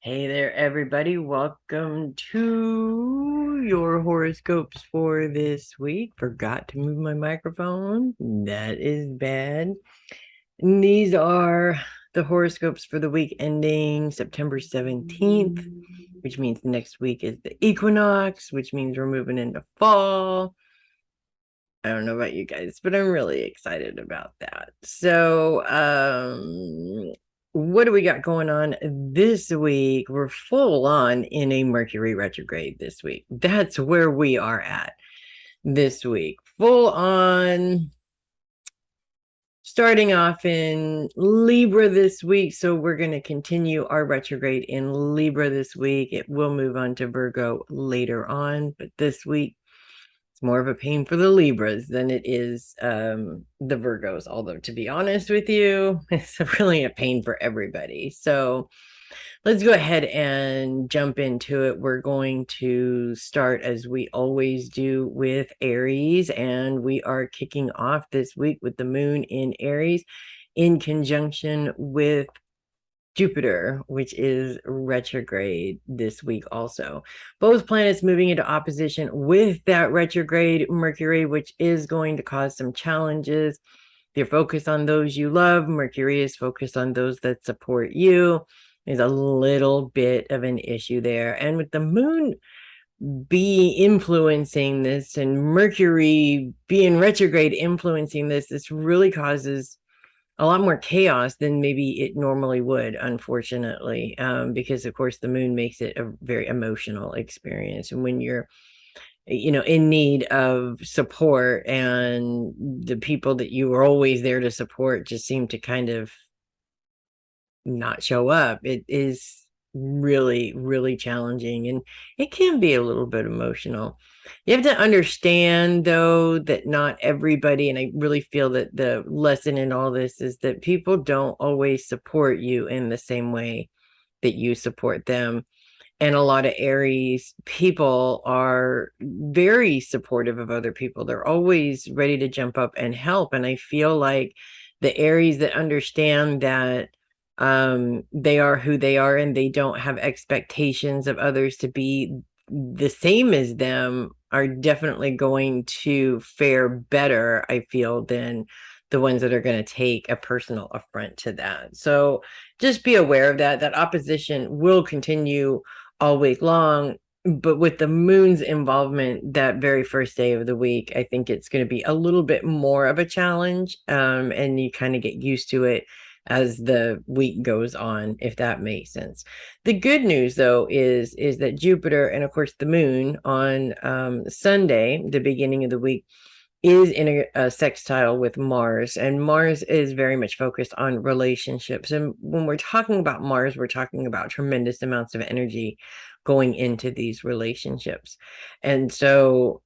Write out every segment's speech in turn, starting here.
Hey there, everybody. Welcome to your horoscopes for this week. Forgot to move my microphone. That is bad. And these are the horoscopes for the week ending September 17th, which means next week is the equinox, which means we're moving into fall. I don't know about you guys, but I'm really excited about that. So, what do we got going on this week? We're full on in a Mercury retrograde this week. That's where we are at this week. Full on starting off in Libra this week. So we're going to continue our retrograde in Libra this week. It will move on to Virgo later on, but this week it's more of a pain for the Libras than it is the Virgos. Although, to be honest with you, it's really a pain for everybody. So let's go ahead and jump into it. We're going to start, as we always do, with Aries. And we are kicking off this week with the moon in Aries in conjunction with Jupiter, which is retrograde this week also. Both planets moving into opposition with that retrograde Mercury, which is going to cause some challenges. You're focused on those you love. Mercury is focused on those that support you. There's a little bit of an issue there. And with the moon be influencing this and Mercury being retrograde influencing this really causes a lot more chaos than maybe it normally would, unfortunately, because of course the moon makes it a very emotional experience. And when you're, in need of support and the people that you were always there to support just seem to kind of not show up, it is really, really challenging, and it can be a little bit emotional. You have to understand, though, that not everybody, and I really feel that the lesson in all this is that people don't always support you in the same way that you support them. And a lot of Aries people are very supportive of other people. They're always ready to jump up and help. And I feel like the Aries that understand that they are who they are and they don't have expectations of others to be the same as them are definitely going to fare better, I feel, than the ones that are going to take a personal affront to that. So just be aware of that. That opposition will continue all week long. But with the moon's involvement that very first day of the week, I think it's going to be a little bit more of a challenge. And you kind of get used to it as the week goes on, if that makes sense. The good news, though, is that Jupiter and, of course, the moon on Sunday, the beginning of the week, is in a sextile with Mars, and Mars is very much focused on relationships. And when we're talking about Mars, we're talking about tremendous amounts of energy going into these relationships. And so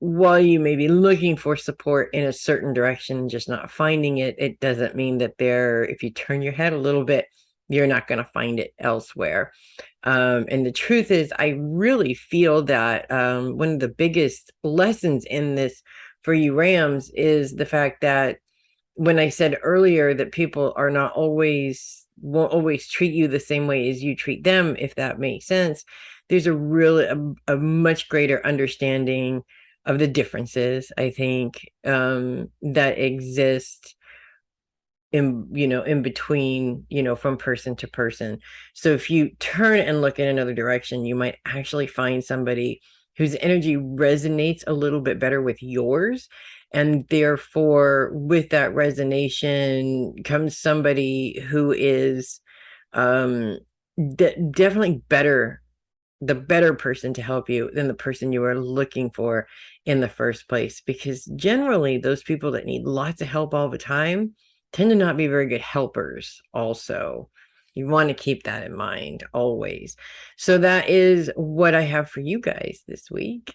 while you may be looking for support in a certain direction, just not finding it, it doesn't mean that if you turn your head a little bit, you're not going to find it elsewhere. And the truth is, I really feel that one of the biggest lessons in this for you Rams is the fact that when I said earlier that people are not always won't always treat you the same way as you treat them, if that makes sense, there's a much greater understanding of the differences, I think, that exist in between, from person to person. So if you turn and look in another direction, you might actually find somebody whose energy resonates a little bit better with yours, and therefore with that resonation comes somebody who is definitely the better person to help you than the person you are looking for in the first place. Because generally those people that need lots of help all the time tend to not be very good helpers also. You want to keep that in mind always. So that is what I have for you guys this week.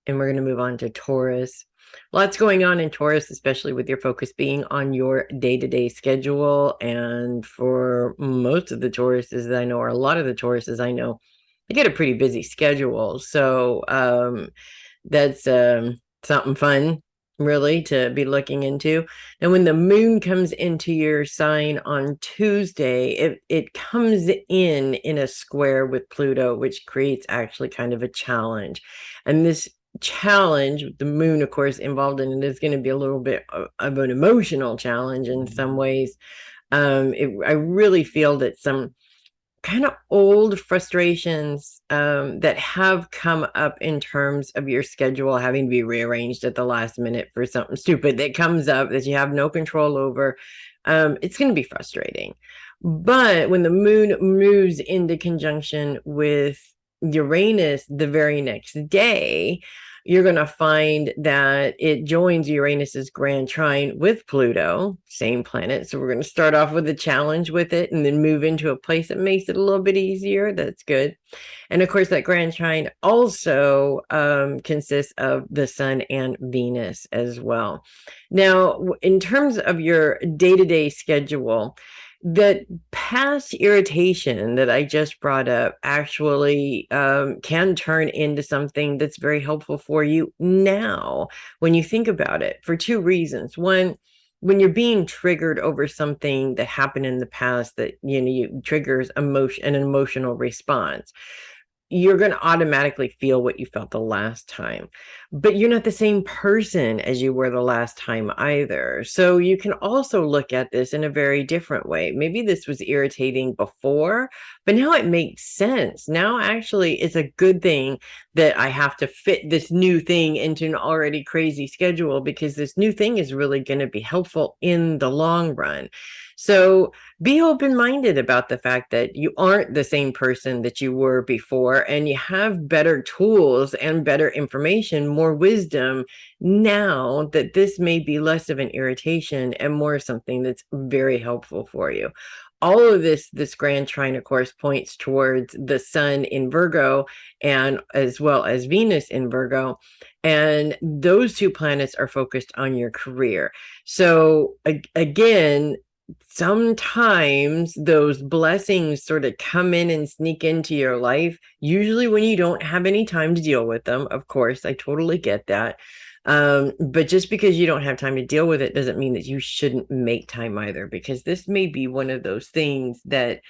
And we're going to move on to Taurus. Lots going on in Taurus, especially with your focus being on your day-to-day schedule. And for most of the Tauruses I know, or a lot of the Tauruses I know, they get a pretty busy schedule. So that's something fun really to be looking into. And when the moon comes into your sign on Tuesday, it comes in a square with Pluto, which creates actually kind of a challenge. And this challenge, the moon, of course, involved in it, is going to be a little bit of an emotional challenge in some ways. I really feel that some kind of old frustrations that have come up in terms of your schedule having to be rearranged at the last minute for something stupid that comes up that you have no control over. It's going to be frustrating. But when the moon moves into conjunction with Uranus the very next day, you're going to find that it joins Uranus's grand trine with Pluto, same planet. So we're going to start off with a challenge with it and then move into a place that makes it a little bit easier. That's good. And of course, that grand trine also consists of the Sun and Venus as well. Now, in terms of your day-to-day schedule, that past irritation that I just brought up actually can turn into something that's very helpful for you now when you think about it, for two reasons. One, when you're being triggered over something that happened in the past that you triggers an emotional response, you're going to automatically feel what you felt the last time, but you're not the same person as you were the last time either. So you can also look at this in a very different way. Maybe this was irritating before, but now it makes sense. Now actually it's a good thing that I have to fit this new thing into an already crazy schedule, because this new thing is really going to be helpful in the long run. So be open-minded about the fact that you aren't the same person that you were before, and you have better tools and better information, more wisdom now, that this may be less of an irritation and more something that's very helpful for you. All of this grand trine, of course, points towards the Sun in Virgo and as well as Venus in Virgo. And those two planets are focused on your career. So again, sometimes those blessings sort of come in and sneak into your life, usually when you don't have any time to deal with them. Of course, I totally get that. But just because you don't have time to deal with it doesn't mean that you shouldn't make time either, because this may be one of those things that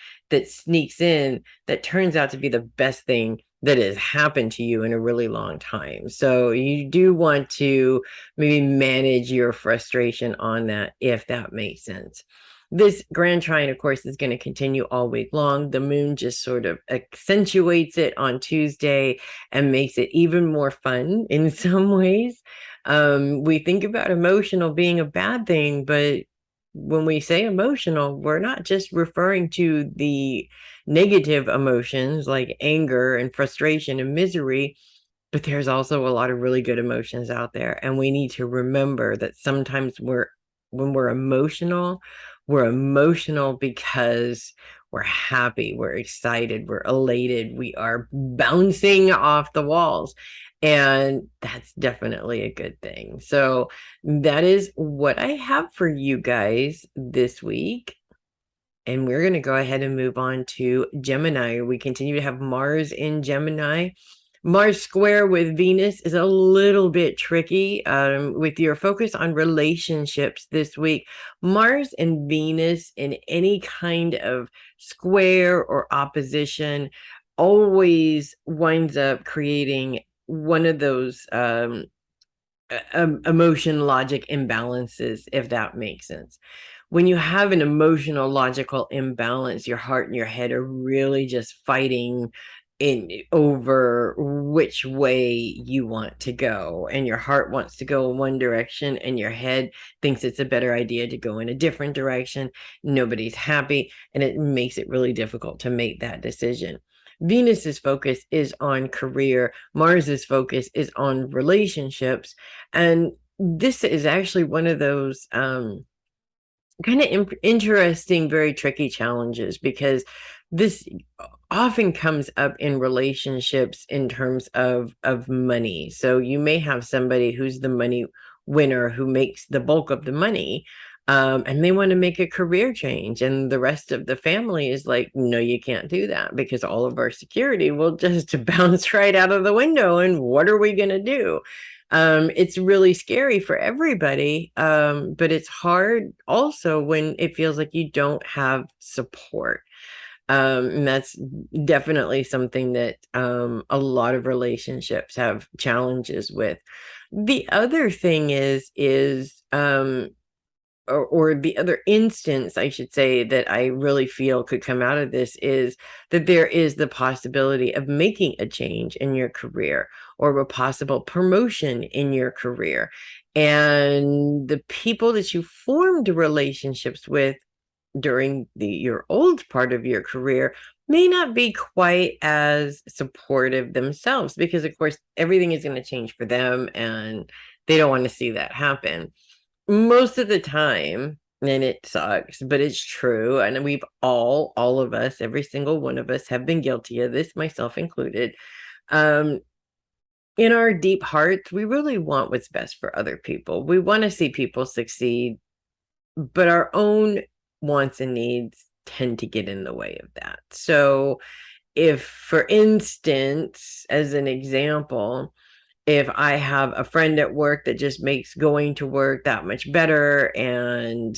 sneaks in that turns out to be the best thing that has happened to you in a really long time. So you do want to maybe manage your frustration on that, if that makes sense. This grand trine, of course, is going to continue all week long. The moon just sort of accentuates it on Tuesday and makes it even more fun in some ways. We think about emotional being a bad thing, but when we say emotional, we're not just referring to the negative emotions like anger and frustration and misery, but there's also a lot of really good emotions out there. And we need to remember that sometimes when we're emotional because we're happy, we're excited, we're elated, we are bouncing off the walls. And that's definitely a good thing. So that is what I have for you guys this week. And we're going to go ahead and move on to Gemini. We continue to have Mars in Gemini. Mars square with Venus is a little bit tricky with your focus on relationships this week. Mars and Venus in any kind of square or opposition always winds up creating one of those emotion logic imbalances, if that makes sense. When you have an emotional logical imbalance, your heart and your head are really just fighting over which way you want to go, and your heart wants to go in one direction and your head thinks it's a better idea to go in a different direction. Nobody's happy, and it makes it really difficult to make that decision. Venus's focus is on career. Mars's focus is on relationships. And this is actually one of those kind of interesting, very tricky challenges, because this often comes up in relationships in terms of money. So you may have somebody who's the money winner, who makes the bulk of the money, and they want to make a career change, and the rest of the family is like, no, you can't do that, because all of our security will just bounce right out of the window, and what are we going to do? It's really scary for everybody, but it's hard also when it feels like you don't have support. And that's definitely something that a lot of relationships have challenges with. The other thing or the other instance, I should say, that I really feel could come out of this is that there is the possibility of making a change in your career or a possible promotion in your career. And the people that you formed relationships with during your old part of your career may not be quite as supportive themselves, because of course everything is going to change for them and they don't want to see that happen most of the time. And it sucks, but it's true. And we've all of us, every single one of us, have been guilty of this, myself included. um in our deep hearts, we really want what's best for other people. We want to see people succeed, but our own wants and needs tend to get in the way of that. So if, for instance, as an example, if I have a friend at work that just makes going to work that much better and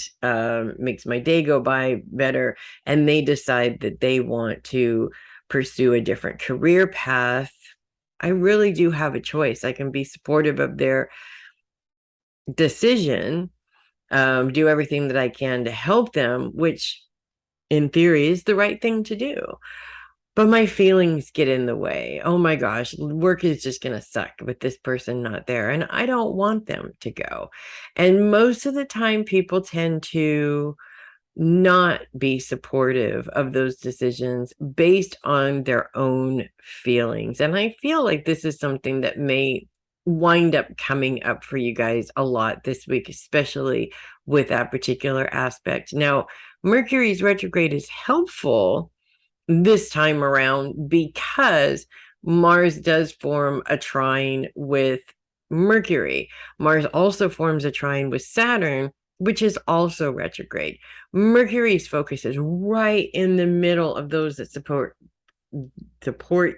makes my day go by better, and they decide that they want to pursue a different career path, I really do have a choice. I can be supportive of their decision, do everything that I can to help them, which in theory is the right thing to do. But my feelings get in the way. Oh my gosh, work is just going to suck with this person not there. And I don't want them to go. And most of the time, people tend to not be supportive of those decisions based on their own feelings. And I feel like this is something that may wind up coming up for you guys a lot this week, especially with that particular aspect. Now, Mercury's retrograde is helpful this time around because Mars does form a trine with Mercury. Mars also forms a trine with Saturn, which is also retrograde. Mercury's focus is right in the middle of those that support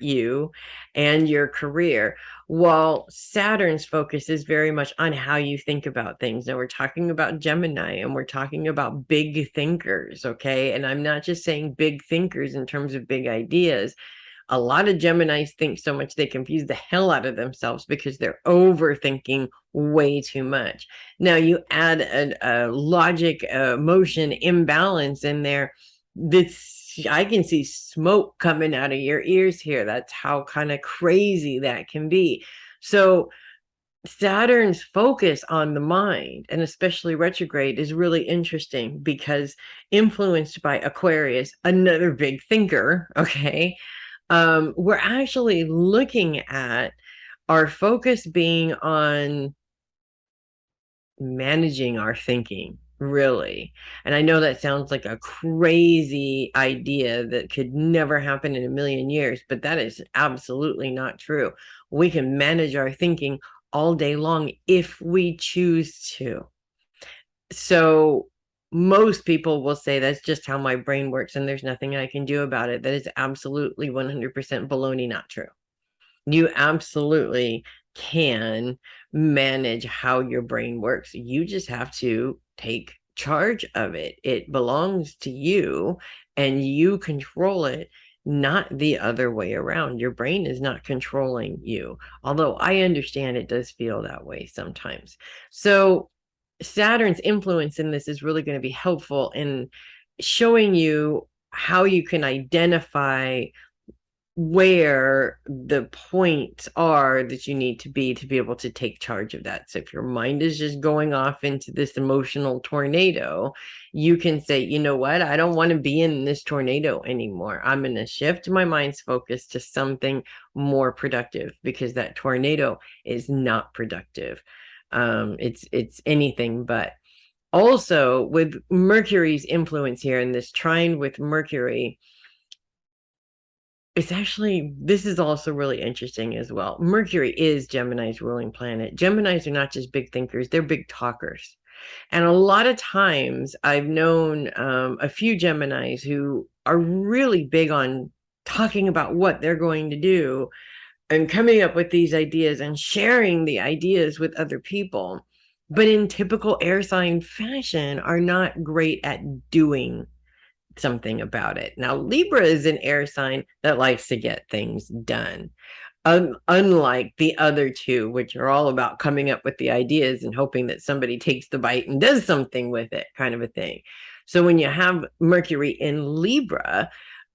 you and your career, while Saturn's focus is very much on how you think about things. Now we're talking about Gemini and we're talking about big thinkers, okay? And I'm not just saying big thinkers in terms of big ideas. A lot of Geminis think so much they confuse the hell out of themselves because they're overthinking way too much. Now you add a logic, emotion imbalance in there. This, I can see smoke coming out of your ears here. That's how kind of crazy that can be. So Saturn's focus on the mind, and especially retrograde, is really interesting because influenced by Aquarius, another big thinker, okay, we're actually looking at our focus being on managing our thinking, really. And I know that sounds like a crazy idea that could never happen in a million years, but that is absolutely not true. We can manage our thinking all day long if we choose to. So most people will say that's just how my brain works and there's nothing I can do about it. That is absolutely 100% baloney, not true. You absolutely can manage how your brain works. You just have to take charge of it. It belongs to you and you control it, not the other way around. Your brain is not controlling you, although I understand it does feel that way sometimes. So Saturn's influence in this is really going to be helpful in showing you how you can identify where the points are that you need to be able to take charge of that. So if your mind is just going off into this emotional tornado, you can say, you know what, I don't want to be in this tornado anymore. I'm going to shift my mind's focus to something more productive, because that tornado is not productive. It's anything but. Also, with Mercury's influence here in this trine with Mercury, it's actually, this is also really interesting as well. Mercury is Gemini's ruling planet. Geminis are not just big thinkers, they're big talkers. And a lot of times I've known a few Geminis who are really big on talking about what they're going to do, and coming up with these ideas and sharing the ideas with other people, but in typical air sign fashion are not great at doing something about it. Now, Libra is an air sign that likes to get things done. Unlike the other two, which are all about coming up with the ideas and hoping that somebody takes the bite and does something with it, kind of a thing. So when you have Mercury in Libra,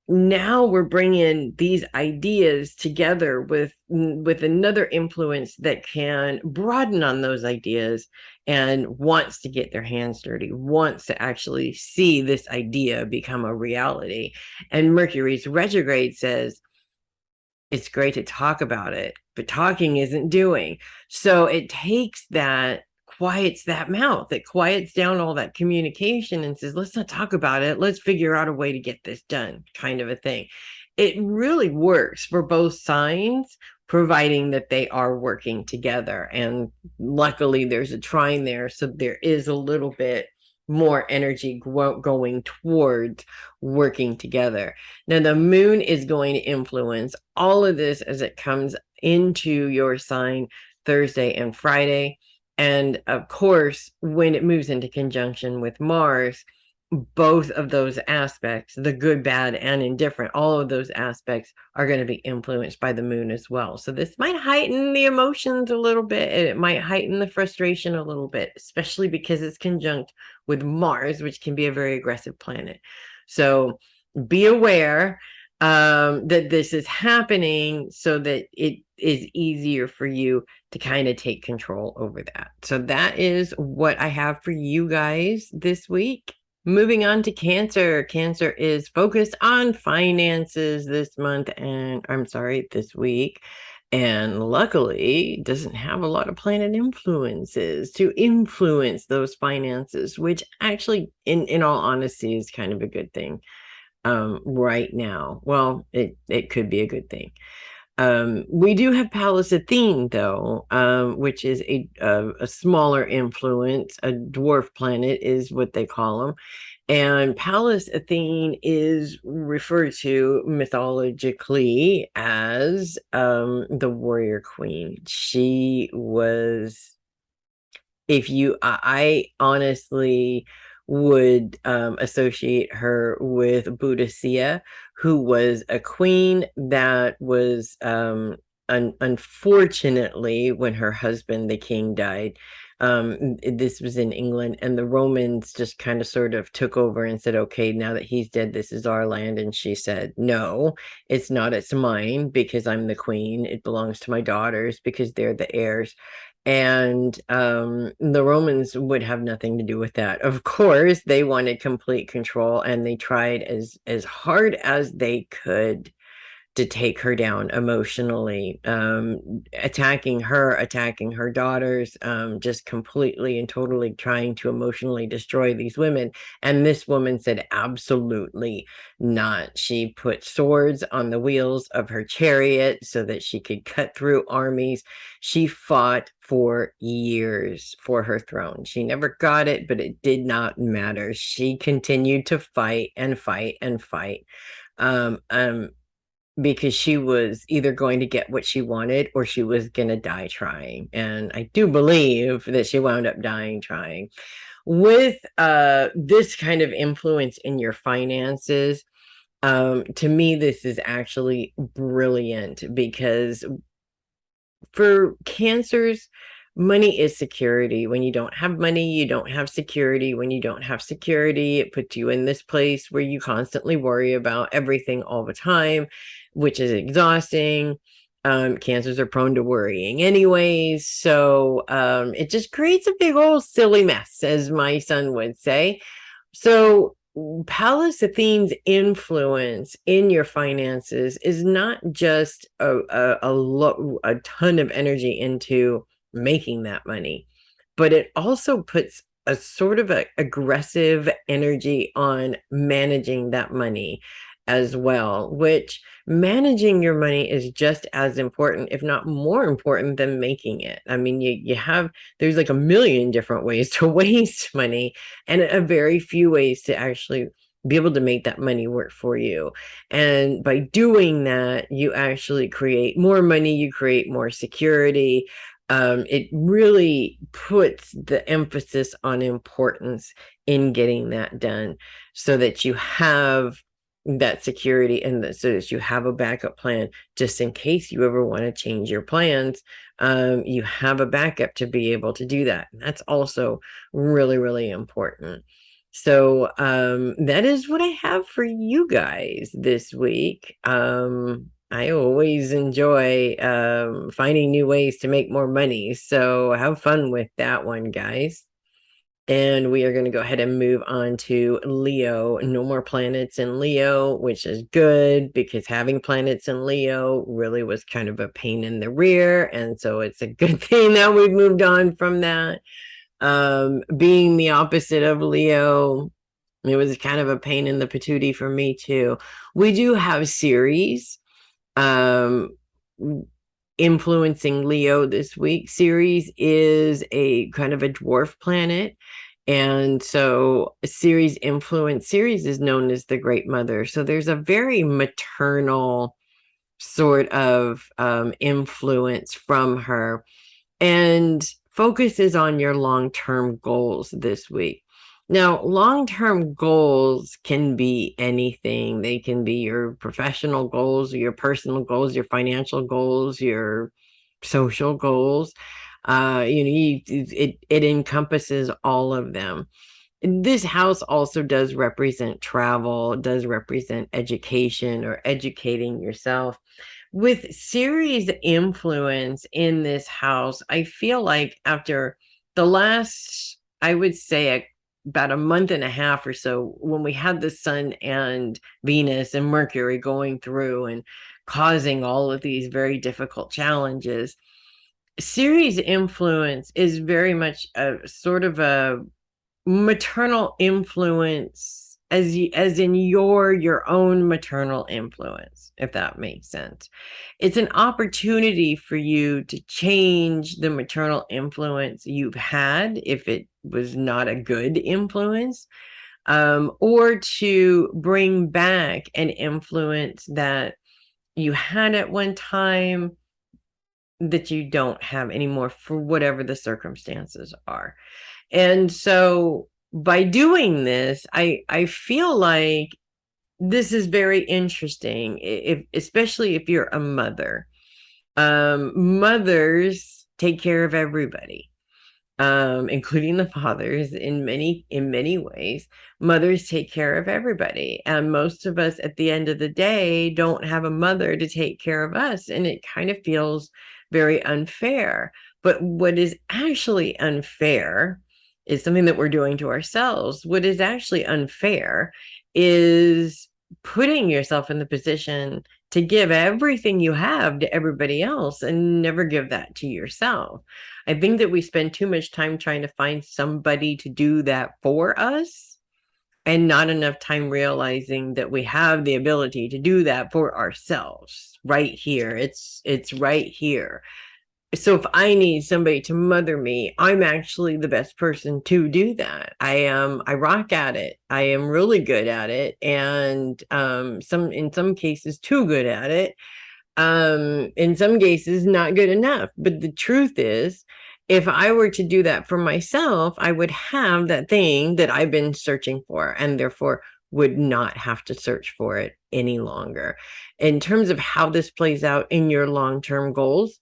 now we're bringing these ideas together with another influence that can broaden on those ideas and wants to get their hands dirty, wants to actually see this idea become a reality. And Mercury's retrograde says it's great to talk about it, but talking isn't doing. So it takes that, quiets that mouth, it quiets down all that communication and says, let's not talk about it. Let's figure out a way to get this done, kind of a thing. It really works for both signs, providing that they are working together. And luckily, there's a trine there. So there is a little bit more energy going towards working together. Now, the moon is going to influence all of this as it comes into your sign Thursday and Friday. And of course, when it moves into conjunction with Mars, both of those aspects, the good, bad, and indifferent, all of those aspects are going to be influenced by the moon as well. So this might heighten the emotions a little bit, and it might heighten the frustration a little bit, especially because it's conjunct with Mars, which can be a very aggressive planet. So be aware that this is happening so that it is easier for you to kind of take control over that. So that is what I have for you guys this week. Moving on to Cancer. Cancer is focused on finances this month, and I'm sorry, this week. And luckily doesn't have a lot of planet influences to influence those finances, which actually, in all honesty, is kind of a good thing right now. Well, it could be a good thing. We do have Pallas Athene, though, which is a smaller influence. A dwarf planet is what they call them. And Pallas Athene is referred to mythologically as the warrior queen. She was, if you, I honestly would associate her with Boudicca, who was a queen that was unfortunately, when her husband, the king, died. This was in England, and the Romans just kind of sort of took over and said, okay, now that he's dead, this is our land. And she said, no, it's not, it's mine because I'm the queen. It belongs to my daughters because they're the heirs. And the Romans would have nothing to do with that. Of course, they wanted complete control, and they tried as hard as they could to take her down emotionally, attacking her daughters, just completely and totally trying to emotionally destroy these women. And this woman said, absolutely not. She put swords on the wheels of her chariot so that she could cut through armies. She fought for years for her throne. She never got it, but it did not matter. She continued to fight and fight and fight. Because she was either going to get what she wanted or she was going to die trying. And I do believe that she wound up dying trying. With this kind of influence in your finances, to me, this is actually brilliant because for Cancers, money is security. When you don't have money, you don't have security. When you don't have security, it puts you in this place where you constantly worry about everything all the time, which is exhausting. Cancers are prone to worrying anyways. So it just creates a big old silly mess, as my son would say. So Pallas Athene's influence in your finances is not just a ton of energy into making that money, but it also puts a sort of a aggressive energy on managing that money as well, which managing your money is just as important, if not more important, than making it. I mean, there's like a million different ways to waste money and a very few ways to actually be able to make that money work for you. And by doing that, you actually create more money, you create more security. It really puts the emphasis on importance in getting that done so that you have that security and so that you have a backup plan just in case you ever want to change your plans. You have a backup to be able to do that. And that's also really, really important. So that is what I have for you guys this week. I always enjoy finding new ways to make more money. So have fun with that one, guys. And we are going to go ahead and move on to Leo. No more planets in Leo, which is good because having planets in Leo really was kind of a pain in the rear. And so it's a good thing that we've moved on from that. Being the opposite of Leo, it was kind of a pain in the patootie for me too. We do have Ceres influencing Leo this week. Ceres is a kind of a dwarf planet. And so Ceres influence, Ceres is known as the Great Mother. So there's a very maternal sort of influence from her. And focuses on your long-term goals this week. Now, long-term goals can be anything. They can be your professional goals, your personal goals, your financial goals, your social goals. It encompasses all of them. This house also does represent travel, does represent education or educating yourself. With Ceres' influence in this house, I feel like after the last, I would say, about a month and a half or so, when we had the sun and Venus and Mercury going through and causing all of these very difficult challenges, Ceres' influence is very much a sort of a maternal influence as in your own maternal influence, if that makes sense. It's an opportunity for you to change the maternal influence you've had if it was not a good influence, or to bring back an influence that you had at one time that you don't have anymore for whatever the circumstances are. And so by doing this, I feel like this is very interesting, especially if you're a mother. Mothers take care of everybody, including the fathers in many ways. Mothers take care of everybody. And most of us at the end of the day don't have a mother to take care of us. And it kind of feels very unfair. But what is actually unfair is something that we're doing to ourselves. What is actually unfair is putting yourself in the position to give everything you have to everybody else and never give that to yourself. I think that we spend too much time trying to find somebody to do that for us and not enough time realizing that we have the ability to do that for ourselves right here. It's right here. So if I need somebody to mother me, I'm actually the best person to do that. I rock at it. I am really good at it. And in some cases too good at it. In some cases not good enough. But the truth is, if I were to do that for myself, I would have that thing that I've been searching for and therefore would not have to search for it any longer. In terms of how this plays out in your long-term goals,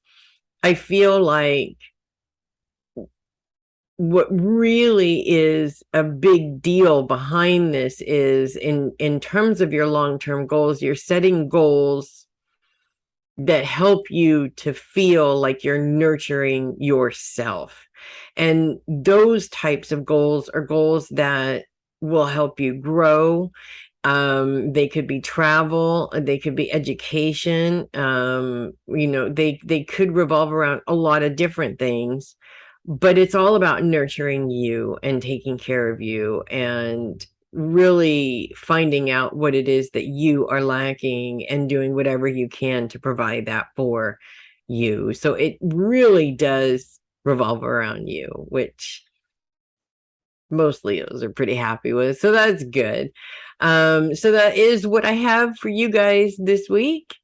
I feel like what really is a big deal behind this is in terms of your long-term goals, you're setting goals that help you to feel like you're nurturing yourself. And those types of goals are goals that will help you grow. They could be travel, they could be education. They could revolve around a lot of different things, but it's all about nurturing you and taking care of you and really finding out what it is that you are lacking and doing whatever you can to provide that for you. So it really does revolve around you, which most Leos are pretty happy with. So that's good. So that is what I have for you guys this week.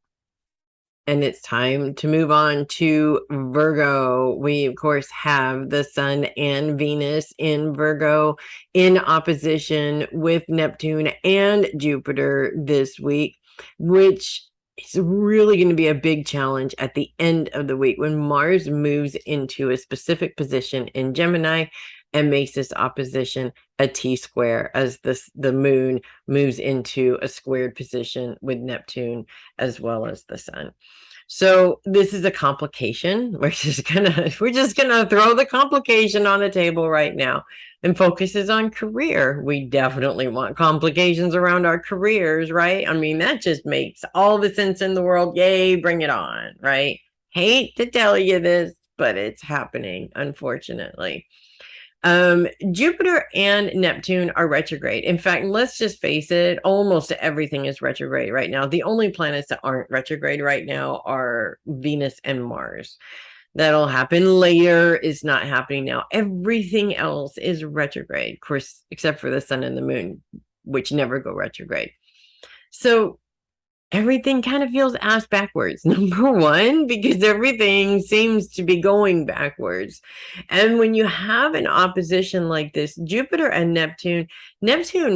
And it's time to move on to Virgo. We, of course, have the Sun and Venus in Virgo in opposition with Neptune and Jupiter this week, which is really going to be a big challenge at the end of the week when Mars moves into a specific position in Gemini and makes this opposition a T-square as the moon moves into a squared position with Neptune as well as the Sun. So this is a complication. We're just gonna throw the complication on the table right now and focuses on career. We definitely want complications around our careers, right? I mean, that just makes all the sense in the world. Yay, bring it on, right? Hate to tell you this, but it's happening, unfortunately. Jupiter and Neptune are retrograde. In fact, let's just face it, almost everything is retrograde right now. The only planets that aren't retrograde right now are Venus and Mars. That'll happen later. It's not happening now. Everything else is retrograde, of course, except for the sun and the moon, which never go retrograde. So everything kind of feels ass backwards. Number one, because everything seems to be going backwards. And when you have an opposition like this, Jupiter and Neptune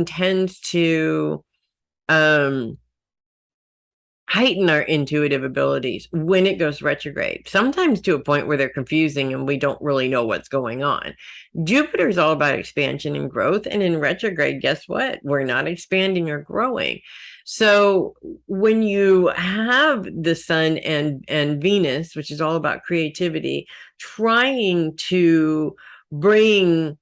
tends to heighten our intuitive abilities when it goes retrograde, sometimes to a point where they're confusing and we don't really know what's going on. Jupiter is all about expansion and growth, and in retrograde, guess what? We're not expanding or growing. So when you have the Sun and Venus, which is all about creativity, trying to bring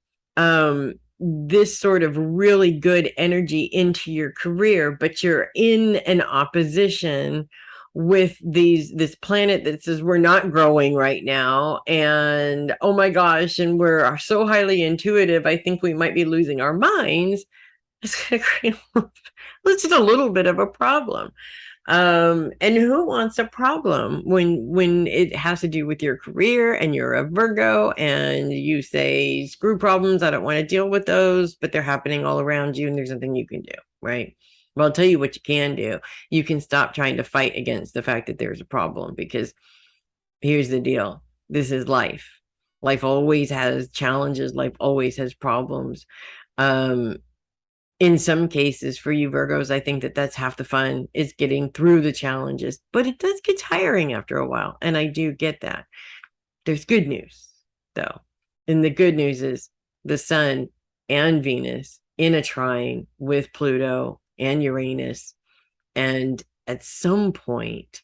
this sort of really good energy into your career, but you're in an opposition with this planet that says we're not growing right now, and oh my gosh, and we're so highly intuitive, I think we might be losing our minds. It's gonna create just a little bit of a problem. And who wants a problem when it has to do with your career and you're a Virgo and you say, screw problems, I don't want to deal with those, but they're happening all around you and there's nothing you can do, right? Well, I'll tell you what you can do. You can stop trying to fight against the fact that there's a problem, because here's the deal. This is life. Life always has challenges. Life always has problems. In some cases, for you Virgos, I think that that's half the fun, is getting through the challenges, but it does get tiring after a while. And I do get that. There's good news though. And the good news is the Sun and Venus in a trine with Pluto and Uranus. And at some point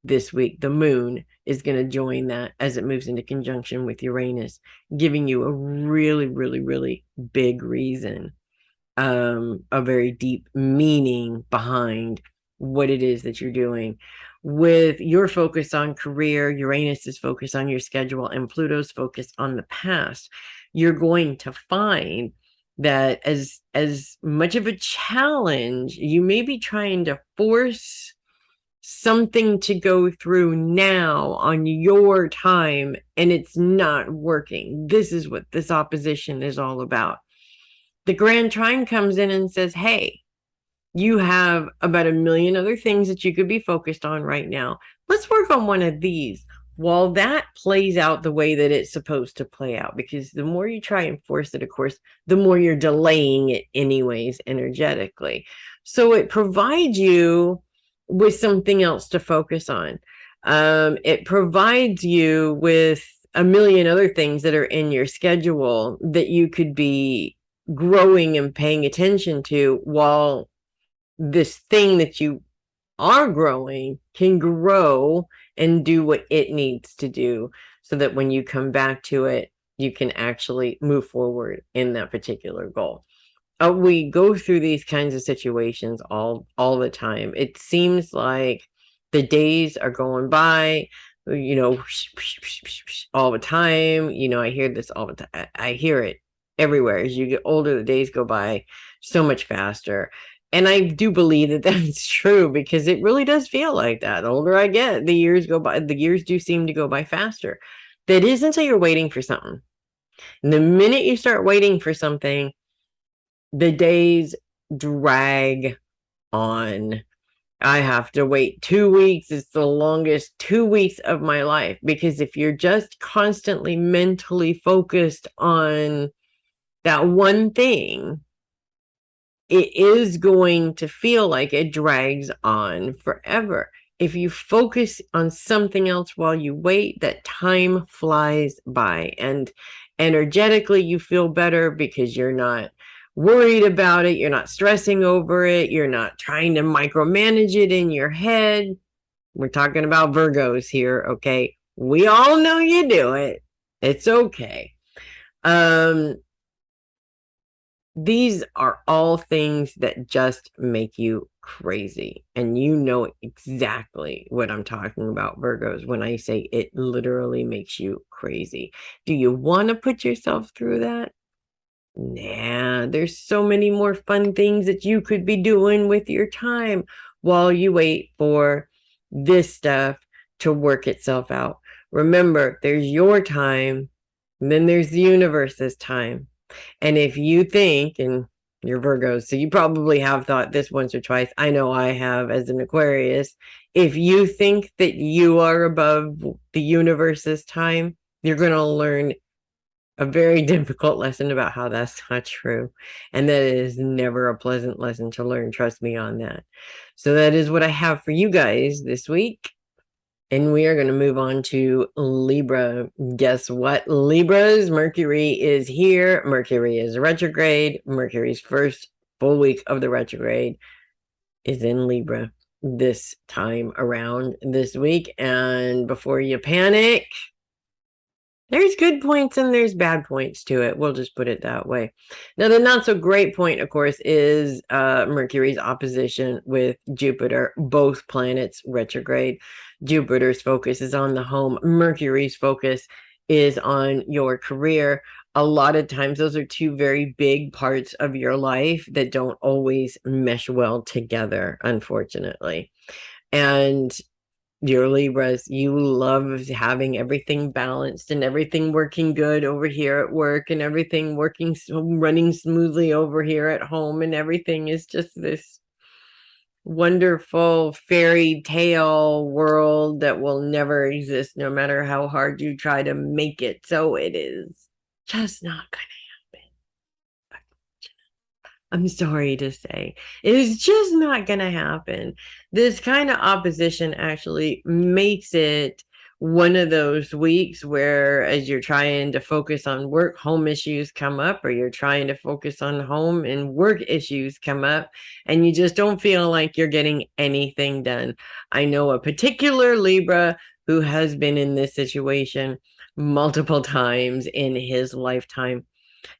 this week, the moon is going to join that as it moves into conjunction with Uranus, giving you a really, really, really big reason, a very deep meaning behind what it is that you're doing. With your focus on career, Uranus is focused on your schedule, and Pluto's focused on the past. You're going to find that as much of a challenge, you may be trying to force something to go through now on your time, and it's not working. This is what this opposition is all about. The Grand Trine comes in and says, hey, you have about a million other things that you could be focused on right now. Let's work on one of these. While that plays out the way that it's supposed to play out, because the more you try and force it, of course, the more you're delaying it anyways, energetically. So it provides you with something else to focus on. It provides you with a million other things that are in your schedule that you could be growing and paying attention to, while this thing that you are growing can grow and do what it needs to do, so that when you come back to it, you can actually move forward in that particular goal. We go through these kinds of situations all the time. It seems like the days are going by, all the time. I hear this all the time. I hear it everywhere. As you get older, the days go by so much faster. And I do believe that that's true, because it really does feel like that. The older I get, the years go by. The years do seem to go by faster. That is until you're waiting for something. And the minute you start waiting for something, the days drag on. I have to wait 2 weeks. It's the longest 2 weeks of my life, because if you're just constantly mentally focused on that one thing, it is going to feel like it drags on forever. If you focus on something else while you wait, that time flies by, and energetically you feel better because you're not worried about it. You're not stressing over it. You're not trying to micromanage it in your head. We're talking about Virgos here, okay? We all know you do it. It's okay. These are all things that just make you crazy. And you know exactly what I'm talking about, Virgos, when I say it literally makes you crazy. Do you want to put yourself through that? Nah, there's so many more fun things that you could be doing with your time while you wait for this stuff to work itself out. Remember, there's your time, and then there's the universe's time. And if you think, and you're Virgos, so you probably have thought this once or twice. I know I have as an Aquarius. If you think that you are above the universe's time, you're going to learn a very difficult lesson about how that's not true. And that is never a pleasant lesson to learn. Trust me on that. So that is what I have for you guys this week. And we are going to move on to Libra. Guess what? Libras, Mercury is here. Mercury is retrograde. Mercury's first full week of the retrograde is in Libra this time around this week. And before you panic, there's good points and there's bad points to it. We'll just put it that way. Now, the not so great point, of course, is Mercury's opposition with Jupiter, both planets retrograde. Jupiter's focus is on the home. Mercury's focus is on your career. A lot of times, those are two very big parts of your life that don't always mesh well together, unfortunately. And your Libras, you love having everything balanced and everything working good over here at work and everything running smoothly over here at home, and everything is just this wonderful fairy tale world that will never exist no matter how hard you try to make it. So it is just not gonna happen. I'm sorry to say, it is just not going to happen. This kind of opposition actually makes it one of those weeks where, as you're trying to focus on work, home issues come up, or you're trying to focus on home and work issues come up, and you just don't feel like you're getting anything done. I know a particular Libra who has been in this situation multiple times in his lifetime.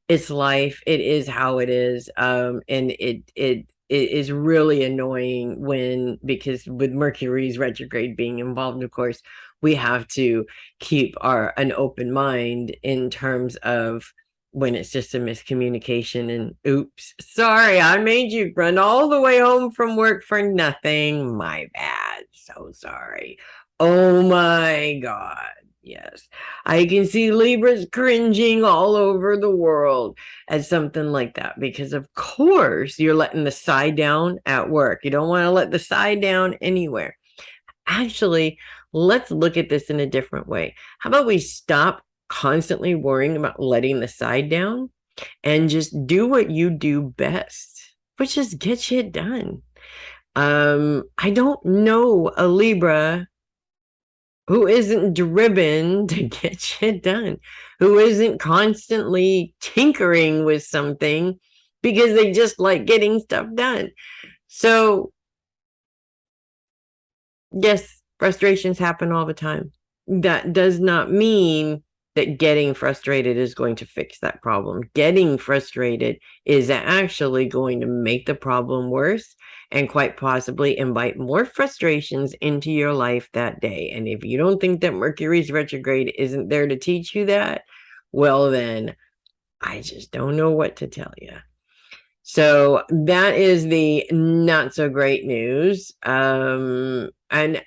It's life. It is how it is. And it is really annoying because with Mercury's retrograde being involved, of course, we have to keep an open mind in terms of when it's just a miscommunication and oops, sorry, I made you run all the way home from work for nothing. My bad. So sorry. Oh my God. Yes. I can see Libras cringing all over the world at something like that, because of course you're letting the side down at work. You don't want to let the side down anywhere. Actually, let's look at this in a different way. How about we stop constantly worrying about letting the side down and just do what you do best, which is get shit done. I don't know a Libra who isn't driven to get shit done, who isn't constantly tinkering with something because they just like getting stuff done. So, yes, frustrations happen all the time. That does not mean that getting frustrated is going to fix that problem. Getting frustrated is actually going to make the problem worse and quite possibly invite more frustrations into your life that day. And if you don't think that Mercury's retrograde isn't there to teach you that, well, then I just don't know what to tell you. So that is the not so great news. And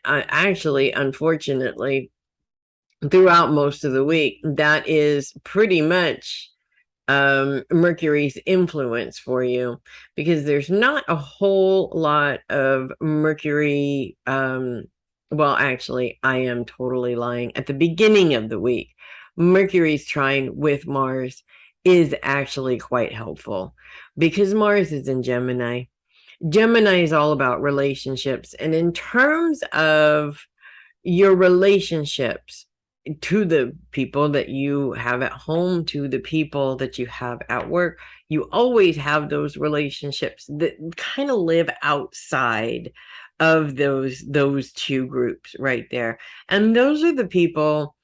actually, unfortunately, throughout most of the week. That is pretty much Mercury's influence for you, because there's not a whole lot of Mercury. Well, actually, I am totally lying. At the beginning of the week, Mercury's trine with Mars is actually quite helpful because Mars is in Gemini. Gemini is all about relationships. And in terms of your relationships, to the people that you have at home, to the people that you have at work, you always have those relationships that kind of live outside of those two groups right there. And those are the people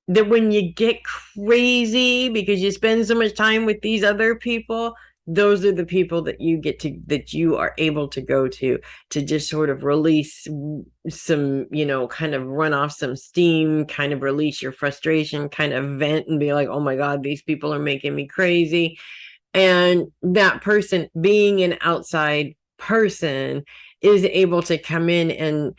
that when you get crazy because you spend so much time with these other people, those are the people that you are able to go to just sort of release some, kind of run off some steam, kind of release your frustration, kind of vent and be like, oh my God, these people are making me crazy. And that person, being an outside person, is able to come in and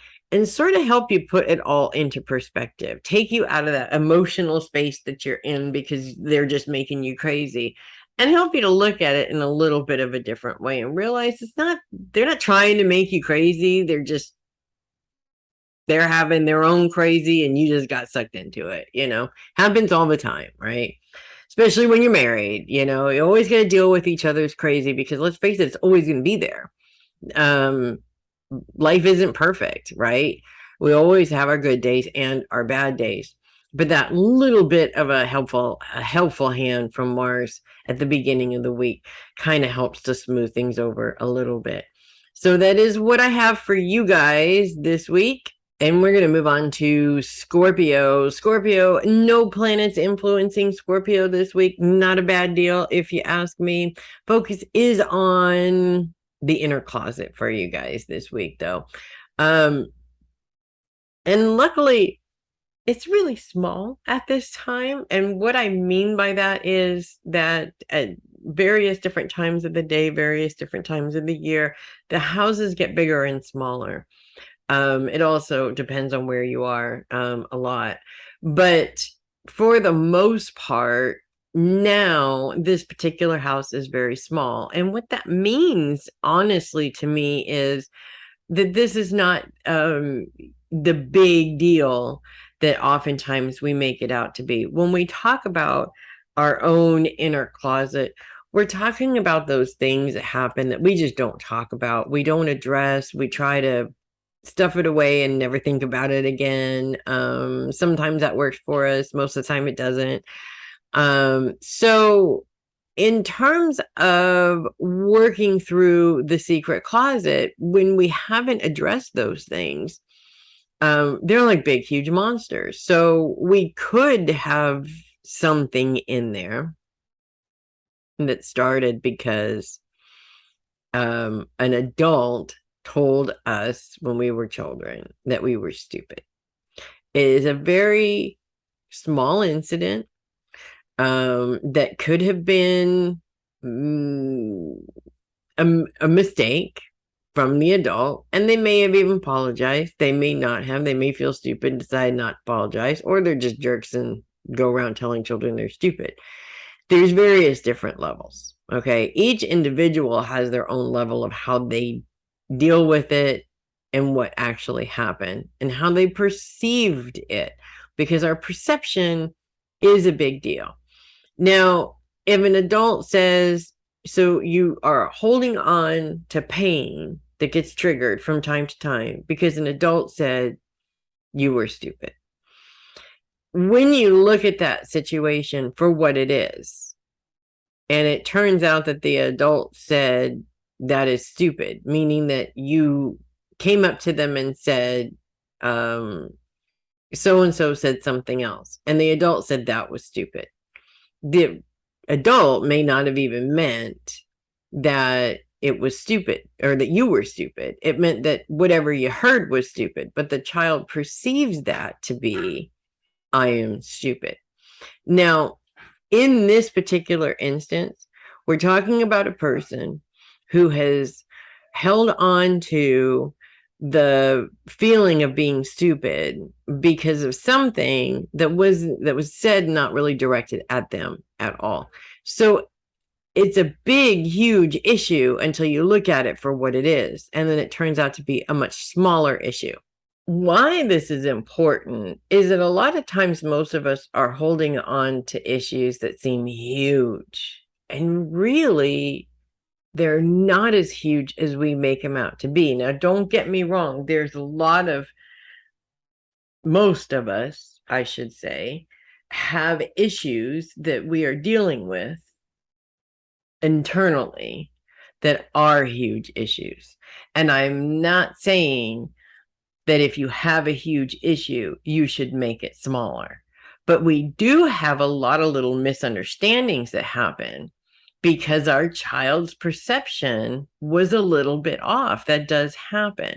sort of help you put it all into perspective, take you out of that emotional space that you're in because they're just making you crazy, and help you to look at it in a little bit of a different way and realize they're not trying to make you crazy. They're having their own crazy and you just got sucked into it, happens all the time, right? Especially when you're married, you always got to deal with each other's crazy because let's face it, it's always going to be there. Um, Life isn't perfect, right? We always have our good days and our bad days. But that little bit of a helpful hand from Mars at the beginning of the week kind of helps to smooth things over a little bit. So that is what I have for you guys this week. And we're going to move on to Scorpio. Scorpio, no planets influencing Scorpio this week. Not a bad deal, if you ask me. Focus is on the inner closet for you guys this week, though. And luckily, it's really small at this time. And what I mean by that is that at various different times of the day, various different times of the year, the houses get bigger and smaller. It also depends on where you are, a lot. But for the most part, now this particular house is very small. And what that means, honestly, to me, is that this is not the big deal that oftentimes we make it out to be. When we talk about our own inner closet, we're talking about those things that happen that we just don't talk about. We don't address. We try to stuff it away and never think about it again. Sometimes that works for us. Most of the time it doesn't. So in terms of working through the secret closet, when we haven't addressed those things, they're like big, huge monsters. So we could have something in there that started because an adult told us when we were children that we were stupid. It is a very small incident that could have been a mistake from the adult, and they may have even apologized. They may not have. They may feel stupid and decide not to apologize, or they're just jerks and go around telling children they're stupid. There's various different levels. Okay, each individual has their own level of how they deal with it and what actually happened and how they perceived it, because our perception is a big deal. Now, if an adult says, so you are holding on to pain that gets triggered from time to time because an adult said you were stupid. When you look at that situation for what it is, and it turns out that the adult said that is stupid, meaning that you came up to them and said, so-and-so said something else, and the adult said that was stupid. The adult may not have even meant that it was stupid or that you were stupid. It meant that whatever you heard was stupid, but the child perceives that to be, I am stupid. Now, in this particular instance, we're talking about a person who has held on to the feeling of being stupid because of something that was said, not really directed at them at all. So it's a big, huge issue until you look at it for what it is. And then it turns out to be a much smaller issue. Why this is important is that a lot of times most of us are holding on to issues that seem huge, and really they're not as huge as we make them out to be. Now, don't get me wrong. There's a lot of, most of us, I should say, have issues that we are dealing with internally that are huge issues. And I'm not saying that if you have a huge issue, you should make it smaller. But we do have a lot of little misunderstandings that happen because our child's perception was a little bit off. That does happen.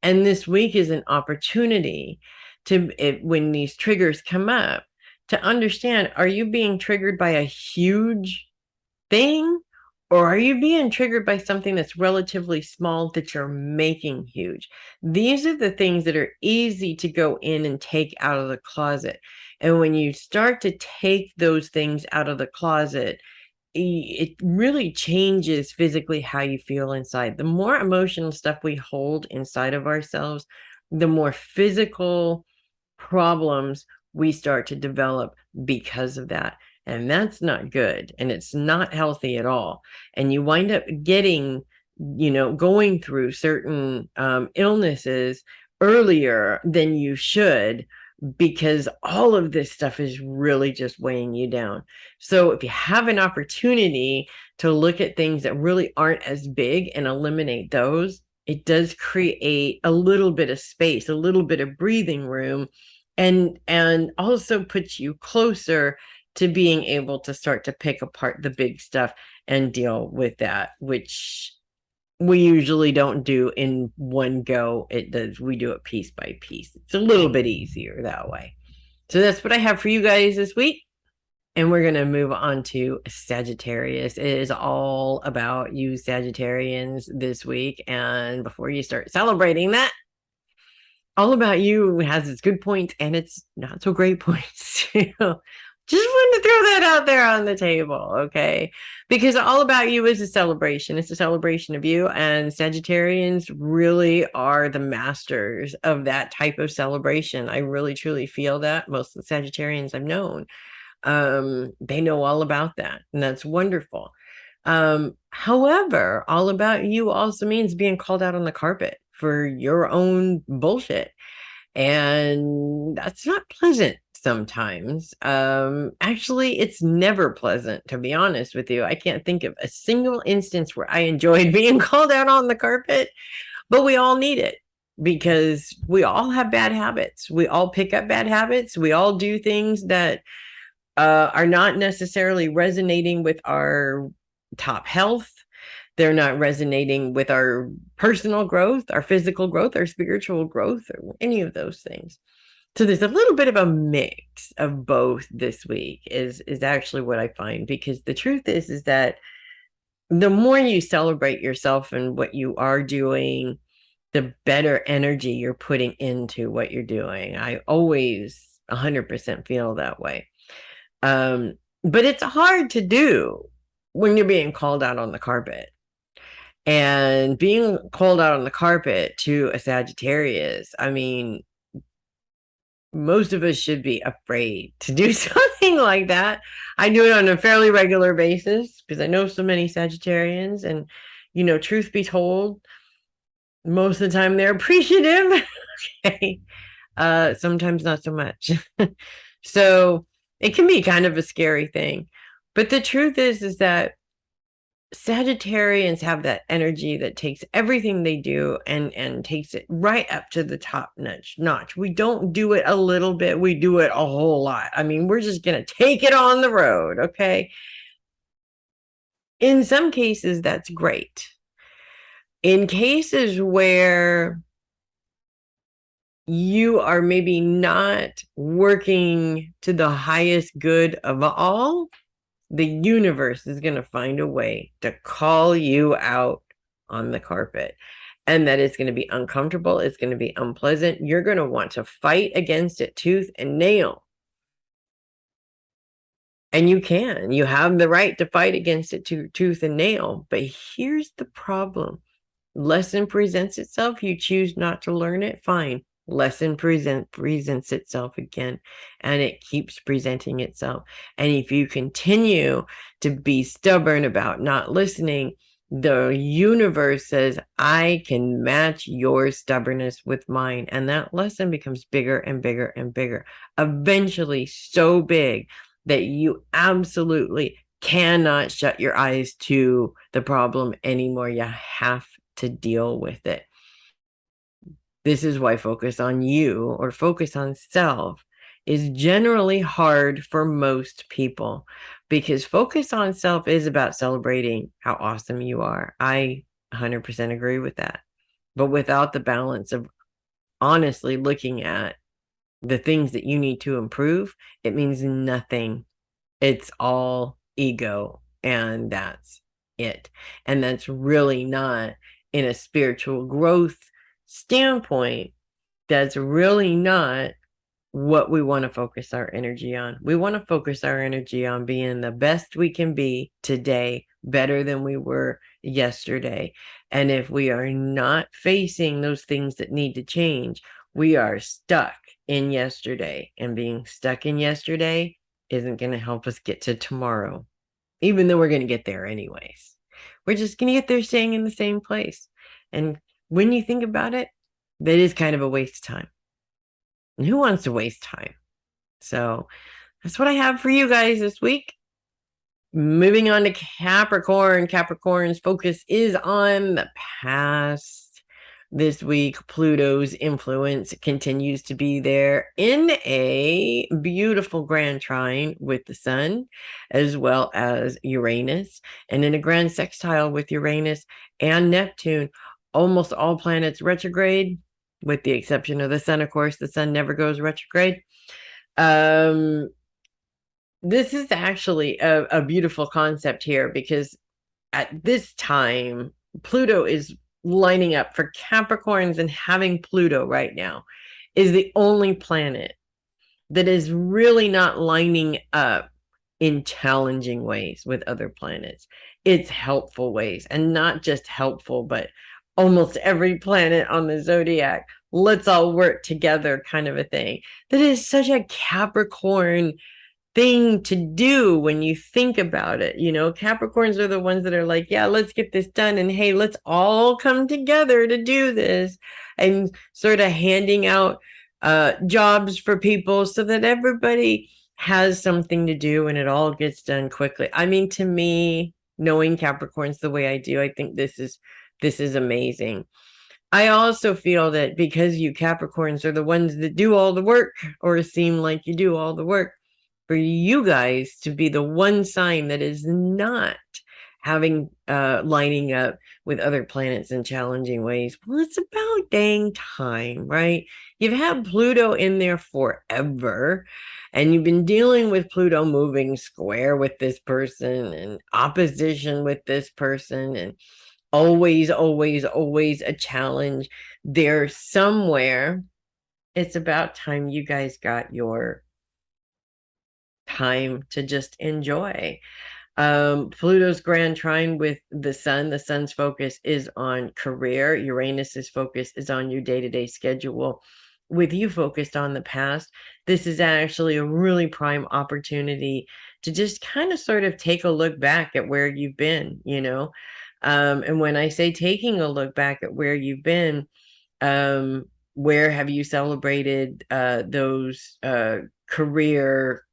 And this week is an opportunity to, when these triggers come up, to understand, are you being triggered by a huge thing? Or are you being triggered by something that's relatively small that you're making huge? These are the things that are easy to go in and take out of the closet. And when you start to take those things out of the closet, it really changes physically how you feel inside. The more emotional stuff we hold inside of ourselves, the more physical problems we start to develop because of that. And that's not good. And it's not healthy at all. And you wind up getting, going through certain illnesses earlier than you should, because all of this stuff is really just weighing you down. So if you have an opportunity to look at things that really aren't as big and eliminate those, it does create a little bit of space, a little bit of breathing room, and also puts you closer to being able to start to pick apart the big stuff and deal with that, which we usually don't do in one go. We do it piece by piece. It's a little bit easier that way. So that's what I have for you guys this week. And we're going to move on to Sagittarius. It is all about you Sagittarians this week. And before you start celebrating that, All About You has its good points and its not so great points. Just wanted to throw that out there on the table, okay? Because All About You is a celebration. It's a celebration of you, and Sagittarians really are the masters of that type of celebration. I really, truly feel that. Most of the Sagittarians I've known, they know all about that, and that's wonderful. However, All About You also means being called out on the carpet for your own bullshit. And that's not pleasant sometimes. Actually, it's never pleasant, to be honest with you. I can't think of a single instance where I enjoyed being called out on the carpet, but we all need it because we all have bad habits. We all pick up bad habits. We all do things that are not necessarily resonating with our top health. They're not resonating with our personal growth, our physical growth, our spiritual growth, or any of those things. So there's a little bit of a mix of both this week is actually what I find, because the truth is that the more you celebrate yourself and what you are doing, the better energy you're putting into what you're doing. I always 100% feel that way. But it's hard to do when you're being called out on the carpet. And being called out on the carpet to a Sagittarius, I mean, most of us should be afraid to do something like that. I do it on a fairly regular basis because I know so many Sagittarians, and, truth be told, most of the time they're appreciative. Okay. Sometimes not so much. So it can be kind of a scary thing. But the truth is that Sagittarians have that energy that takes everything they do and takes it right up to the top notch. We don't do it a little bit, we do it a whole lot. I mean, we're just going to take it on the road, okay? In some cases, that's great. In cases where you are maybe not working to the highest good of all, the universe is going to find a way to call you out on the carpet. and that it's going to be uncomfortable. It's going to be unpleasant. You're going to want to fight against it tooth and nail. And you have the right to fight against it tooth and nail. But here's the problem. Lesson presents itself. You choose not to learn it. Fine. Lesson presents itself again, and it keeps presenting itself. And if you continue to be stubborn about not listening, the universe says, I can match your stubbornness with mine. And that lesson becomes bigger and bigger and bigger, eventually so big that you absolutely cannot shut your eyes to the problem anymore. You have to deal with it. This is why focus on you or focus on self is generally hard for most people, because focus on self is about celebrating how awesome you are. I 100% agree with that. But without the balance of honestly looking at the things that you need to improve, it means nothing. It's all ego, and that's it. And that's really not, in a spiritual growth standpoint, that's really not what we want to focus our energy on. We want to focus our energy on being the best we can be today, better than we were yesterday. And if we are not facing those things that need to change, we are stuck in yesterday. And being stuck in yesterday isn't going to help us get to tomorrow, even though we're going to get there anyways. We're just going to get there staying in the same place. And when you think about it, that is kind of a waste of time. And who wants to waste time? So that's what I have for you guys this week. Moving on to Capricorn. Capricorn's focus is on the past. This week, Pluto's influence continues to be there in a beautiful grand trine with the sun, as well as Uranus, and in a grand sextile with Uranus and Neptune. Almost all planets retrograde, with the exception of the sun, of course. The sun never goes retrograde. This is actually a beautiful concept here, because at this time, Pluto is lining up for Capricorns, and having Pluto right now is the only planet that is really not lining up in challenging ways with other planets. It's helpful ways, and not just helpful, but almost every planet on the zodiac, let's all work together kind of a thing. That is such a Capricorn thing to do when you think about it. You know, Capricorns are the ones that are like, yeah, let's get this done, and hey, let's all come together to do this, and sort of handing out jobs for people so that everybody has something to do and it all gets done quickly. I mean, to me, knowing Capricorns the way I do, I think this is amazing. I also feel that because you Capricorns are the ones that do all the work, or seem like you do all the work, for you guys to be the one sign that is not having lining up with other planets in challenging ways, well, it's about dang time, right? You've had Pluto in there forever, and you've been dealing with Pluto moving square with this person and opposition with this person, and always, always, always a challenge there somewhere. It's about time you guys got your time to just enjoy. Pluto's grand trine with the sun. The sun's focus is on career. Uranus's focus is on your day-to-day schedule. With you focused on the past, this is actually a really prime opportunity to just kind of sort of take a look back at where you've been, you know? And when I say taking a look back at where you've been, where have you celebrated those career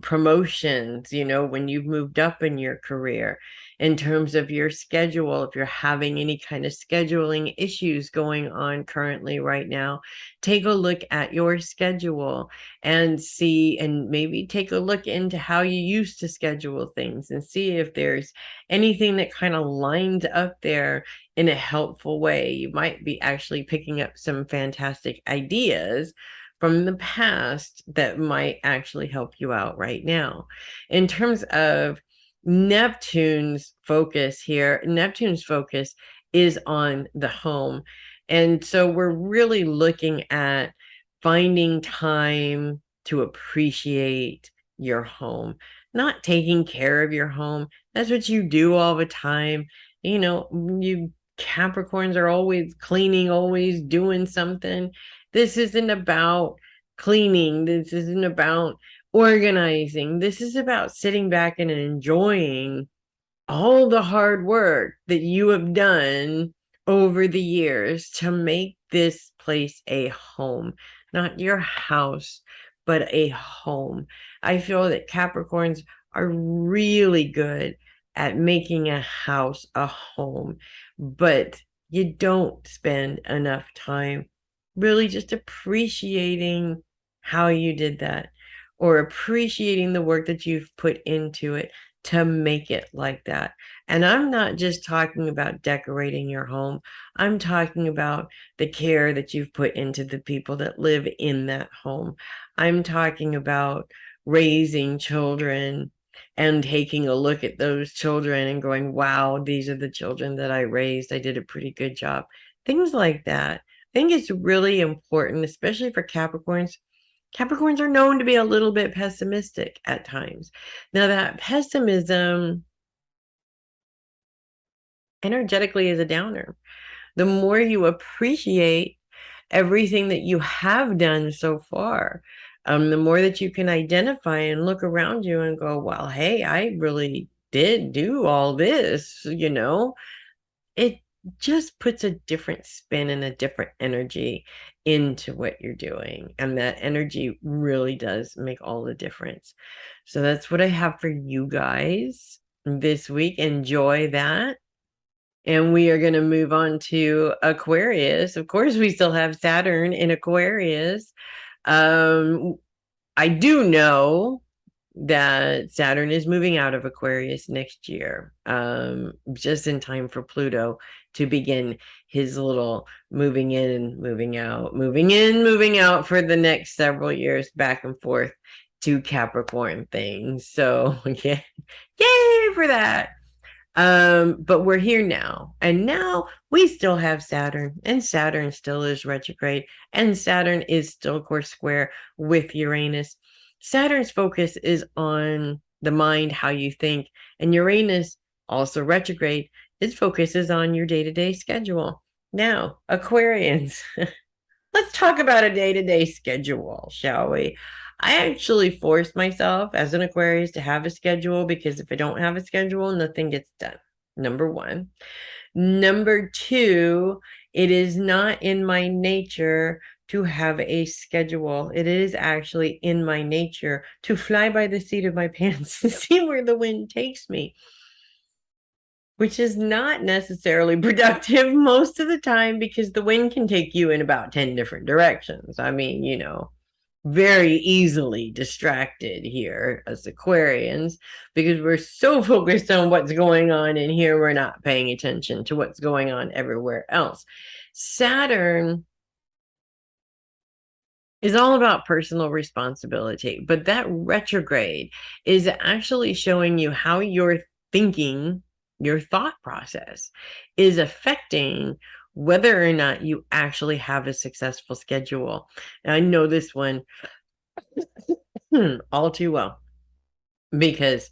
promotions, you know, when you've moved up in your career, in terms of your schedule, if you're having any kind of scheduling issues going on currently right now, take a look at your schedule and see, and maybe take a look into how you used to schedule things, and see if there's anything that kind of lines up there in a helpful way. You might be actually picking up some fantastic ideas from the past that might actually help you out right now. In terms of Neptune's focus here, Neptune's focus is on the home. And so we're really looking at finding time to appreciate your home, not taking care of your home. That's what you do all the time. You know, you Capricorns are always cleaning, always doing something. This isn't about cleaning. This isn't about organizing. This is about sitting back and enjoying all the hard work that you have done over the years to make this place a home, not your house, but a home. I feel that Capricorns are really good at making a house a home, but you don't spend enough time really just appreciating how you did that or appreciating the work that you've put into it to make it like that. And I'm not just talking about decorating your home. I'm talking about the care that you've put into the people that live in that home. I'm talking about raising children and taking a look at those children and going, wow, these are the children that I raised. I did a pretty good job. Things like that. I think it's really important, especially for Capricorns. Capricorns are known to be a little bit pessimistic at times. Now, that pessimism energetically is a downer. The more you appreciate everything that you have done so far, the more that you can identify and look around you and go, well, hey, I really did do all this, it just puts a different spin and a different energy into what you're doing. And that energy really does make all the difference. So that's what I have for you guys this week. Enjoy that. And we are going to move on to Aquarius. Of course, we still have Saturn in Aquarius. I do know that Saturn is moving out of Aquarius next year, just in time for Pluto to begin his little moving in, moving out, moving in, moving out for the next several years, back and forth to Capricorn things. So, yeah, yay for that. But we're here now, and now we still have Saturn, and Saturn still is retrograde, and Saturn is still, of course, square with Uranus. Saturn's focus is on the mind, how you think, and Uranus, also retrograde, its focus is on your day-to-day schedule. Now, Aquarians, let's talk about a day-to-day schedule, shall we? I actually force myself as an Aquarius to have a schedule because if I don't have a schedule, nothing gets done. Number one. Number two, it is not in my nature to have a schedule. It is actually in my nature to fly by the seat of my pants and see where the wind takes me, which is not necessarily productive most of the time because the wind can take you in about 10 different directions. I mean, very easily distracted here as Aquarians because we're so focused on what's going on in here, we're not paying attention to what's going on everywhere else. Saturn is all about personal responsibility, but that retrograde is actually showing you how your thinking, your thought process is affecting whether or not you actually have a successful schedule. And I know this one all too well because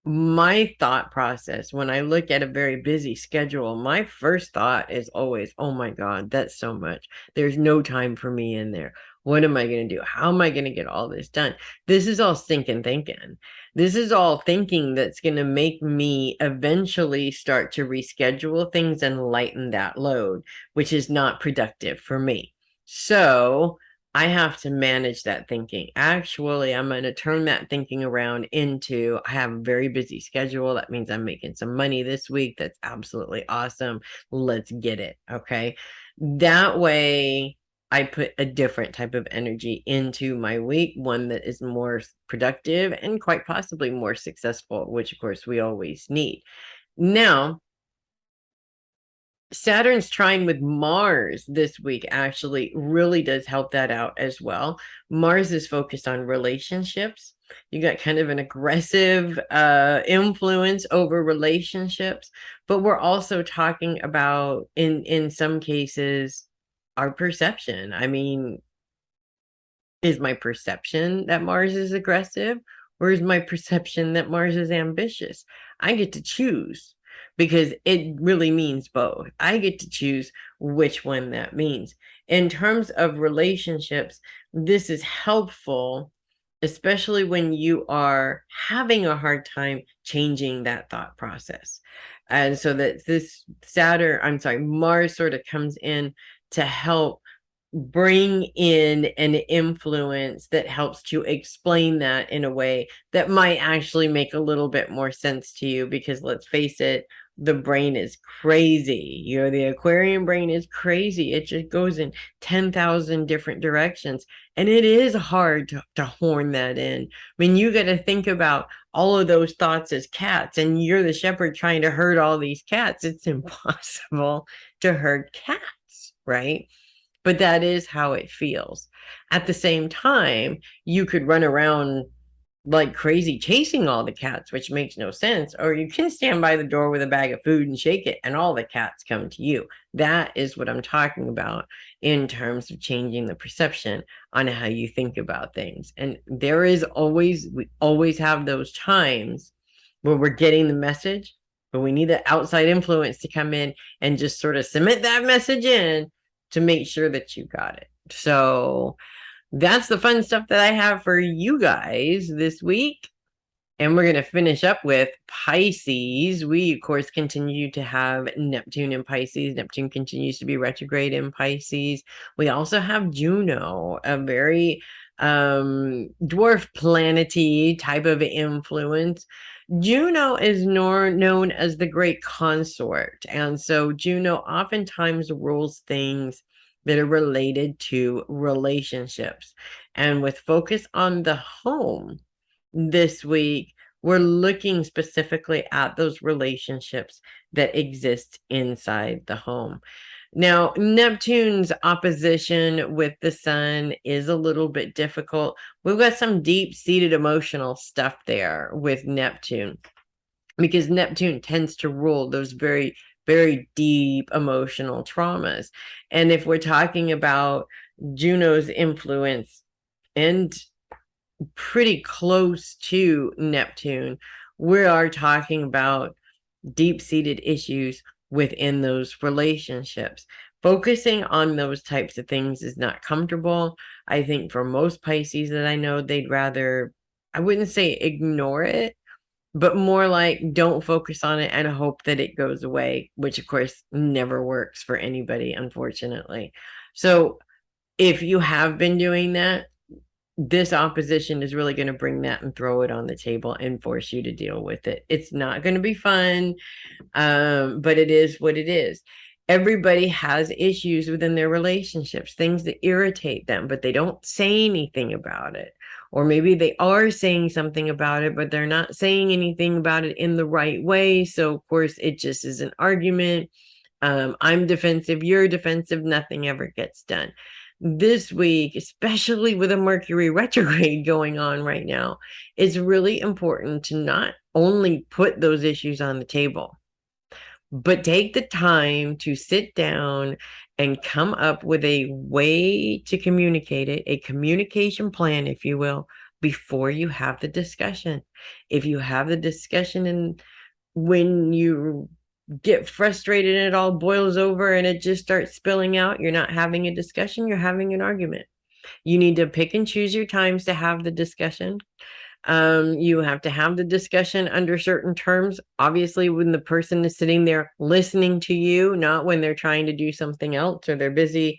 my thought process when I look at a very busy schedule, my first thought is always, oh my God, that's so much. There's no time for me in there. What am I going to do? How am I going to get all this done? This is all stinking thinking. This is all thinking that's going to make me eventually start to reschedule things and lighten that load, which is not productive for me. So I have to manage that thinking. Actually, I'm going to turn that thinking around into I have a very busy schedule. That means I'm making some money this week. That's absolutely awesome. Let's get it. Okay. That way, I put a different type of energy into my week, one that is more productive and quite possibly more successful, which of course we always need. Now, Saturn's trine with Mars this week actually really does help that out as well. Mars is focused on relationships. You got kind of an aggressive influence over relationships, but we're also talking about in some cases our perception. I mean, is my perception that Mars is aggressive, or is my perception that Mars is ambitious? I get to choose because it really means both. I get to choose which one that means. In terms of relationships, this is helpful, especially when you are having a hard time changing that thought process. And so that this Mars sort of comes in to help bring in an influence that helps to explain that in a way that might actually make a little bit more sense to you, because let's face it, the brain is crazy. The Aquarian brain is crazy. It just goes in 10,000 different directions, and it is hard to horn that in. I mean, you got to think about all of those thoughts as cats, and you're the shepherd trying to herd all these cats. It's impossible to herd cats, right? But that is how it feels. At the same time, you could run around like crazy chasing all the cats, which makes no sense. Or you can stand by the door with a bag of food and shake it, and all the cats come to you. That is what I'm talking about in terms of changing the perception on how you think about things. And we always have those times where we're getting the message, but we need the outside influence to come in and just sort of cement that message in to make sure that you got it. So that's the fun stuff that I have for you guys this week. And we're going to finish up with Pisces. We, of course, continue to have Neptune in Pisces. Neptune continues to be retrograde in Pisces. We also have Juno, a very dwarf planety type of influence. Juno is known as the great consort. And so Juno oftentimes rules things that are related to relationships. And with focus on the home this week, we're looking specifically at those relationships that exist inside the home. Now, Neptune's opposition with the sun is a little bit difficult. We've got some deep-seated emotional stuff there with Neptune, because Neptune tends to rule those very, very deep emotional traumas. And if we're talking about Juno's influence and pretty close to Neptune, we are talking about deep-seated issues within those relationships. Focusing on those types of things is not comfortable. I think for most Pisces that I know, they'd rather, I wouldn't say ignore it, but more like don't focus on it and hope that it goes away, which of course never works for anybody, unfortunately. So if you have been doing that, this opposition is really going to bring that and throw it on the table and force you to deal with it. It's not going to be fun, but it is what it is. Everybody has issues within their relationships, things that irritate them, but they don't say anything about it. Or maybe they are saying something about it, but they're not saying anything about it in the right way. So, of course, it just is an argument. I'm defensive, you're defensive, nothing ever gets done. This week, especially with a Mercury retrograde going on right now, it's really important to not only put those issues on the table, but take the time to sit down and come up with a way to communicate it, a communication plan, if you will, before you have the discussion. If you have the discussion and when you get frustrated and it all boils over and it just starts spilling out, you're not having a discussion, you're having an argument. You need to pick and choose your times to have the discussion. You have to have the discussion under certain terms, obviously, when the person is sitting there listening to you, not when they're trying to do something else or they're busy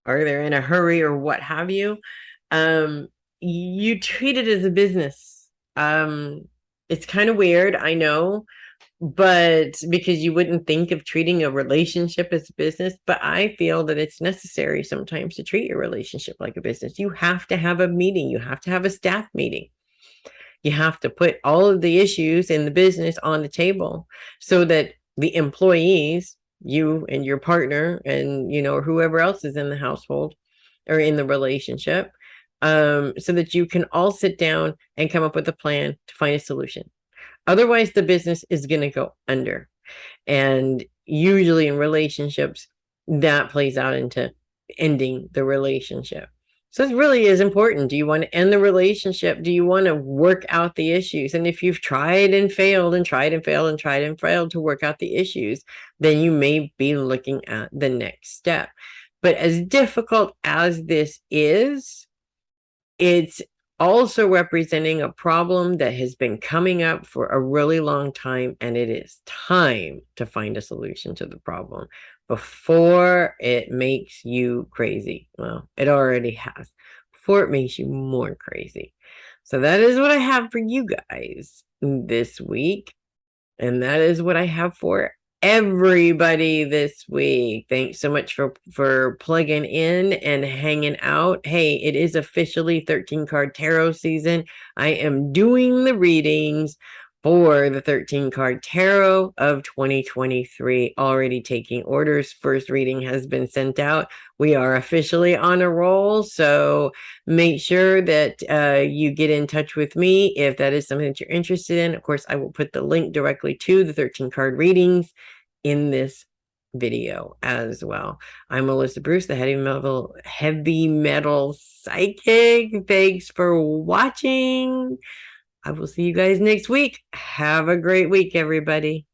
or they're in a hurry or what have you. You treat it as a business. It's kind of weird, I know, but because you wouldn't think of treating a relationship as a business, but I feel that it's necessary sometimes to treat your relationship like a business. You have to have a meeting, you have to have a staff meeting. You have to put all of the issues in the business on the table so that the employees, you and your partner and, whoever else is in the household or in the relationship, so that you can all sit down and come up with a plan to find a solution. Otherwise, the business is going to go under. And usually in relationships, that plays out into ending the relationship. So it really is important. Do you want to end the relationship? Do you want to work out the issues? And if you've tried and failed and tried and failed and tried and failed to work out the issues, then you may be looking at the next step. But as difficult as this is, it's also representing a problem that has been coming up for a really long time, and it is time to find a solution to the problem before it makes you crazy. Well, it already has. Before it makes you more crazy. So that is what I have for you guys this week. And that is what I have for everybody this week. Thanks so much for plugging in and hanging out. Hey, it is officially 13 card tarot season. I am doing the readings for the 13 card tarot of 2023, already taking orders. First reading has been sent out. We are officially on a roll, so make sure that you get in touch with me if that is something that you're interested in. Of course, I will put the link directly to the 13 card readings in this video as well. I'm Melissa Bruce, the heavy metal psychic. Thanks for watching. I will see you guys next week. Have a great week, everybody.